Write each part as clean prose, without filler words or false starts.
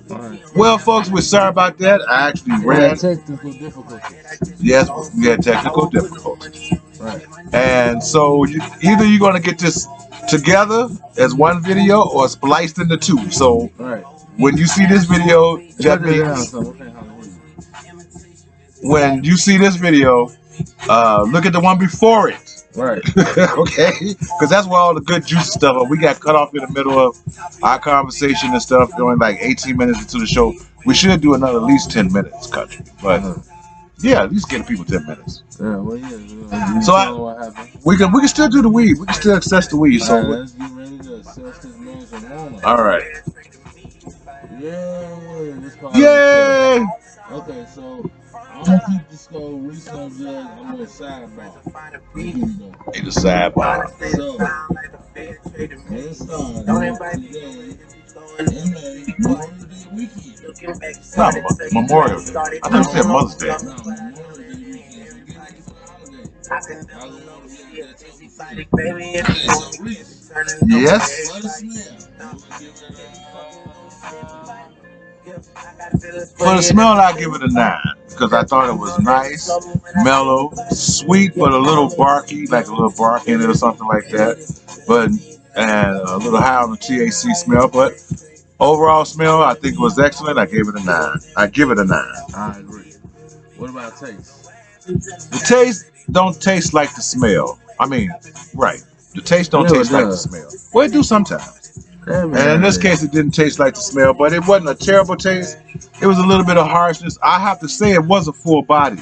Right. Well, folks, we're sorry about that. I actually We had ran. technical difficulties. Yes, we had technical difficulties. Right. And so either you're going to get this together as one video or spliced into two. So Right. when you see this video, Cut that it down means some. Okay, hallelujah. when you see this video, look at the one before it. Right. Okay? Because that's where all the good juicy stuff are. We got cut off in the middle of our conversation and stuff, going like 18 minutes into the show. We should do another at least 10 minutes, country. But yeah, at least get people 10 minutes. Yeah, well, yeah. So what happened? we can still do the weed. We can still access the weed. So let's get ready to assess this marijuana. all right. Yay! Yay! Okay, so I'm gonna keep the score. Reese gonna judge. I'm gonna sidebar. Need a sidebar. So, let's start today. Memorial Day weekend. No, Memorial Day. I thought you said Mother's Day. No, Memorial Day weekend. Yes. For the smell, I give it a 9 because I thought it was nice, mellow, sweet, but a little barky, like a little bark in it or something like that. But and a little high on the THC smell. But overall smell, I think was excellent. I gave it a 9. I give it a 9. I agree. What about taste? The taste don't taste like the smell. I mean, right. The taste don't taste like the smell. Well, it do sometimes. And in this case, it didn't taste like the smell, but it wasn't a terrible taste. It was a little bit of harshness. I have to say it was a full body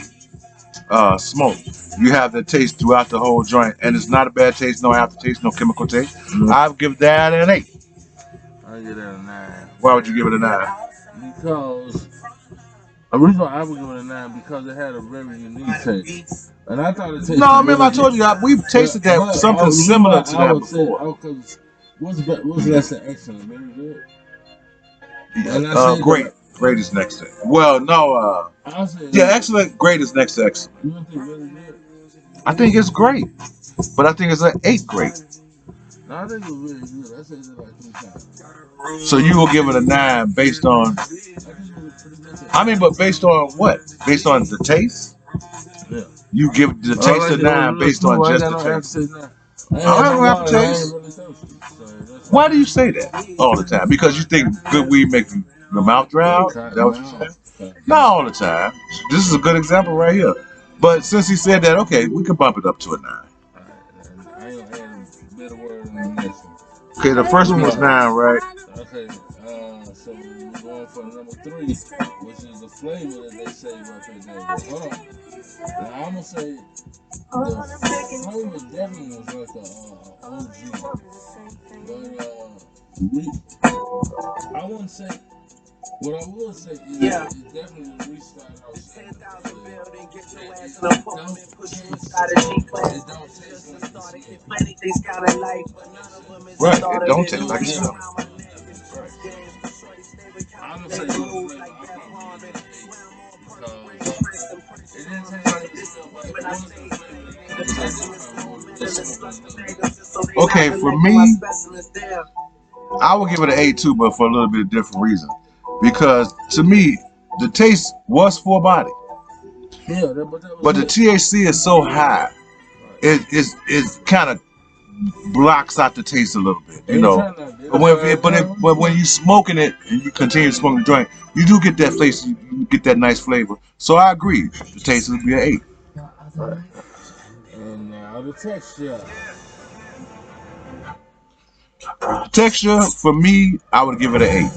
smoke. You have the taste throughout the whole joint, and it's not a bad taste, no aftertaste, no chemical taste. I'll give that an 8. I'll give that a 9. Why would you give it a 9? Because the reason why I would give it a 9 because it had a very unique taste. And I thought it tasted. No, remember I told you we've tasted that something similar to that before. What's less than excellent? Very good. Great. Great is next to it. Well, no. Yeah, excellent. Great is next to excellent. You don't think really good? I think it's great, but I think it's an 8 great. No, I think it was really good. I said it like 3 times. So you will give it a 9 based on. I mean, but based on what? Based on the taste? Yeah. You give the taste a 9 based on just the taste. I don't have to taste. Why do you say that all the time? Because you think good weed makes your mouth dry out? Is that what you say? Not all the time. This is a good example right here. But since he said that, okay, we can bump it up to a 9. Okay, the first one was 9, right? Okay, so we're going for number 3, which is the flavor that they say right there. Hold on. Now, I'm gonna say the flavor definitely was like a OG, but I wouldn't say. What I would say is it definitely was restarted out. Right, it don't taste like it. I'm gonna say it didn't taste like it. Okay, for me, I would give it an 8 too, but for a little bit of different reason. Because to me, the taste was full body. Yeah, but the THC is so high, it kind of blocks out the taste a little bit, you know. But when you smoking it and you continue smoking the joint, you do get that flavor. You get that nice flavor. So I agree, the taste would be an 8. And now the texture. The texture for me, I would give it an 8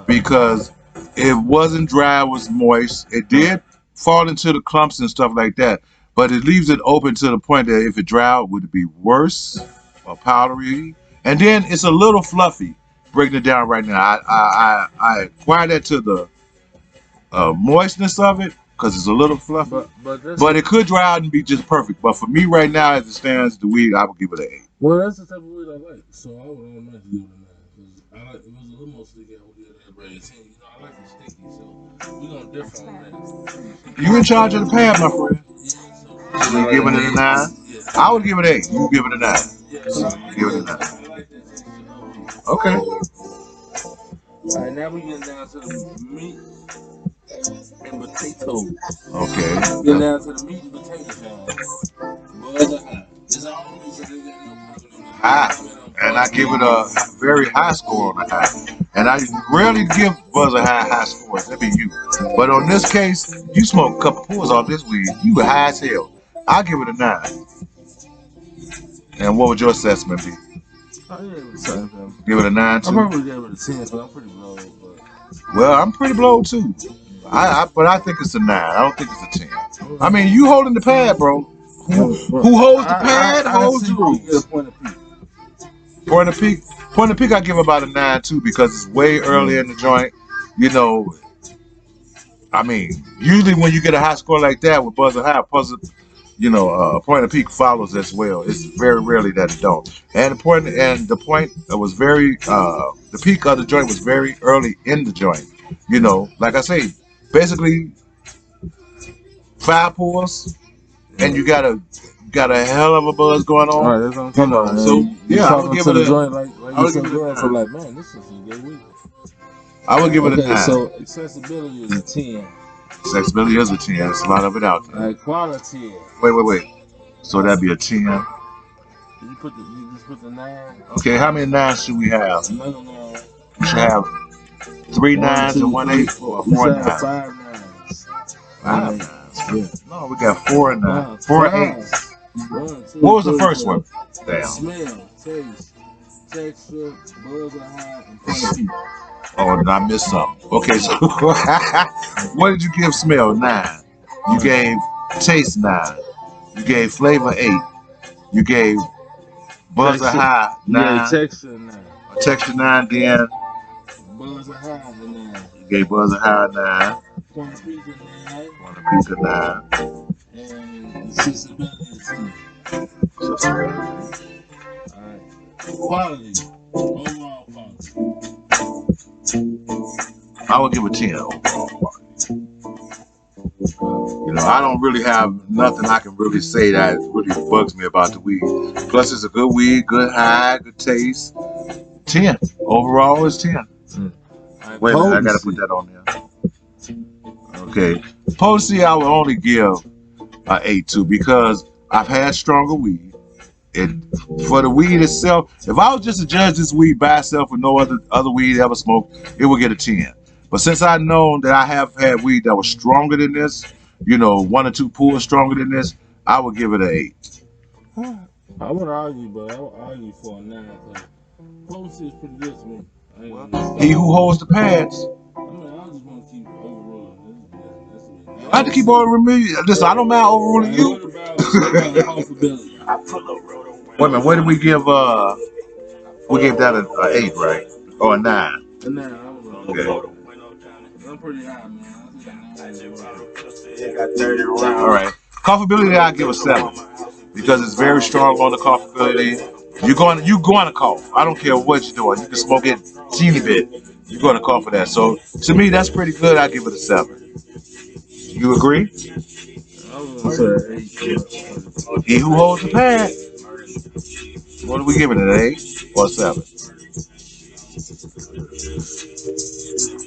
because it wasn't dry, it was moist. It did fall into the clumps and stuff like that, but it leaves it open to the point that if it dry out, would it be worse or powdery? And then it's a little fluffy. Breaking it down right now, I acquired that to the moistness of it because it's a little fluffy. But it could dry out and be just perfect. But for me right now, as it stands, the weed, I would give it an 8. Well, that's the type of weed I like, so I would automatically give it a 9. I like it was a little more sticky. I would give it everybody a 10. You know, I like it sticky, so we're gonna differ on that. You in charge of the pad, my friend. Yeah, so you giving it a 9? Yeah. I would give it 8. You give it a 9. Yeah, so give it a 9. I like that. Okay. All right, now we getting down to the meat and potatoes. Okay. Getting down to the meat and potatoes, y'all. Buzz or high? This all me, so they got no comment on this. High. Comment on And I buzz give or it high. a very high score on the high. And I rarely give Buzz a high scores. That be you. But on this case, you smoke a couple pulls off this weed. You were high as hell. I'll give it a 9. And what would your assessment be? Oh, yeah, it was the same thing. Give it a 9 I too? probably gave it a 10 because I'm pretty low, but Well, I'm pretty low too. But I think it's a 9. I don't think it's a 10. I mean, you holding the pad, bro. Who holds the pad I holds see the we get a rules. point of peak. Point of peak. Point of peak, I give about a 9 too because it's way early in the joint. You know, I mean, usually when you get a high score like that with Buzzer High, Point of Peak follows as well. It's very rarely that it don't. And the point was the peak of the joint was very early in the joint. You know, like I say, basically 5 pours, and you got a hell of a buzz going All on. right, that's what I'm talking about. So You yeah, I would talking give to it the a, joint like I you would give some it a joint, so 9. like, man, this is a good week. I would give it a Okay, 9. so accessibility is a 10. Accessibility is a 10. There's a lot of it out All there. right, quality. Wait. So that'd be a 10. You just put the 9. Okay, how many 9s should we have? Another 9. We should have 3 1, 9s and 2, 1 3, 8 4. or We 4 should have 9s. 5 9s. 5 Right. 9s. Yeah. No, we got 4 and 9. 4 and 8. 1, 2, What was the 3, first 4. one? Damn. Smell, taste, texture, buzz or high, and point of peak. Oh, and I missed something. Okay, so what did you give smell? 9. You gave taste 9. You gave flavor 8. You gave buzzer high 9. Yeah, texture 9. Texture 9. Then Buzzer high 9. you gave buzzer high 9. Point of peak 9. One a piece of 9. And accessibility 10. So, Alright. Quality. Overall quality. I would give a 10 overall quality. You know, I don't really have nothing I can really say that really bugs me about the weed. Plus, it's a good weed, good high, good taste. 10. Overall, it's 10. Wait a minute, I gotta put that on there. Okay. Potency, I would only give an 8 to because I've had stronger weed. For the weed itself, if I was just to judge this weed by itself with no other weed ever smoked, it would get a 10. But since I know that I have had weed that was stronger than this, 1 or 2 pulls stronger than this, I would give it an 8. I wouldn't argue, but I would argue for a 9 because potency is pretty good to me. He who holds the pads. I mean, I just want to keep overruling. I have to keep overruling me. Listen, I don't mind overruling you. What about comfortability? Wait a minute, what did we give? We gave that an 8, right? Or a 9? A 9. I don't know. Okay. I'm pretty high, man. All right. Comfortability, I give a 7 because it's very strong on the comfortability. You're going to cough. I don't care what you're doing. You can smoke it teeny bit. You're going to cough for that. So to me, that's pretty good. I give it a 7. You agree? He who holds the pad. What do we give it? An 8 or a 7?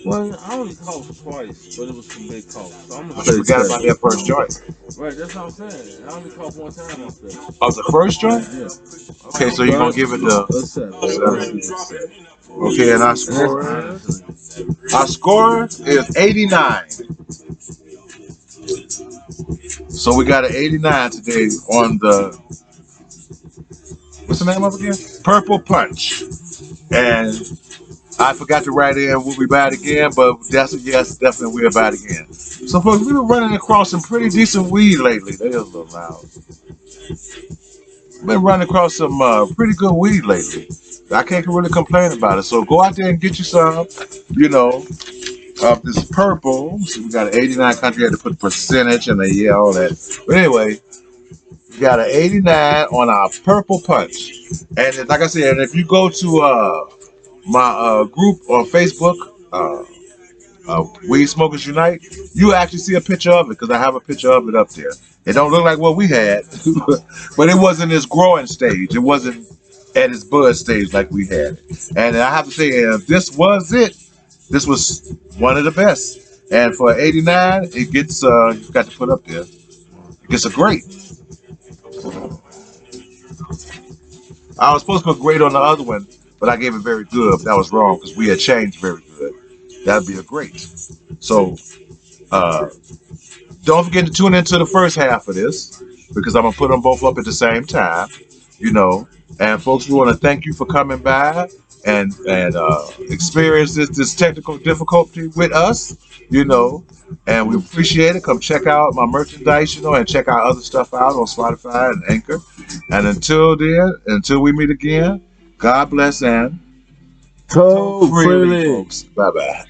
Well, I only coughed twice, but it was some big coughs. So I'm gonna But you forgot about that first joint. Right, that's what I'm saying. I only coughed one time off that. Of the first joint? Yeah. Okay, so you're gonna give it a 7. Okay, and our score is 89. So we got an 89 today on the, what's the name of it again? Purple Punch. And I forgot to write in, will we buy it again? But that's a yes, definitely we'll buy it again. So folks, we've been running across some pretty decent weed lately. That is a little loud. Been running across some pretty good weed lately. I can't really complain about it. So go out there and get you some, of this purple. So we got an 89 country, had to put percentage and all that. But anyway, we got an 89 on our Purple Punch. And like I said, if you go to my group on Facebook, Weed Smokers Unite, you actually see a picture of it because I have a picture of it up there. It don't look like what we had, but it wasn't its growing stage. It wasn't at its bud stage like we had. And I have to say, if this was it, This was one of the best. And for 89, it gets you got to put up there. It gets a great. I was supposed to put great on the other one, but I gave it very good. But that was wrong because we had changed very good. That'd be a great. So uh, don't forget to tune into the first half of this because I'm gonna put them both up at the same time. You know, and folks, we want to thank you for coming by and experience this technical difficulty with us. You know, and we appreciate it. Come check out my merchandise, and check our other stuff out on Spotify and Anchor. And until then, until we meet again, God bless and Talk freely, freely. folks. Bye bye.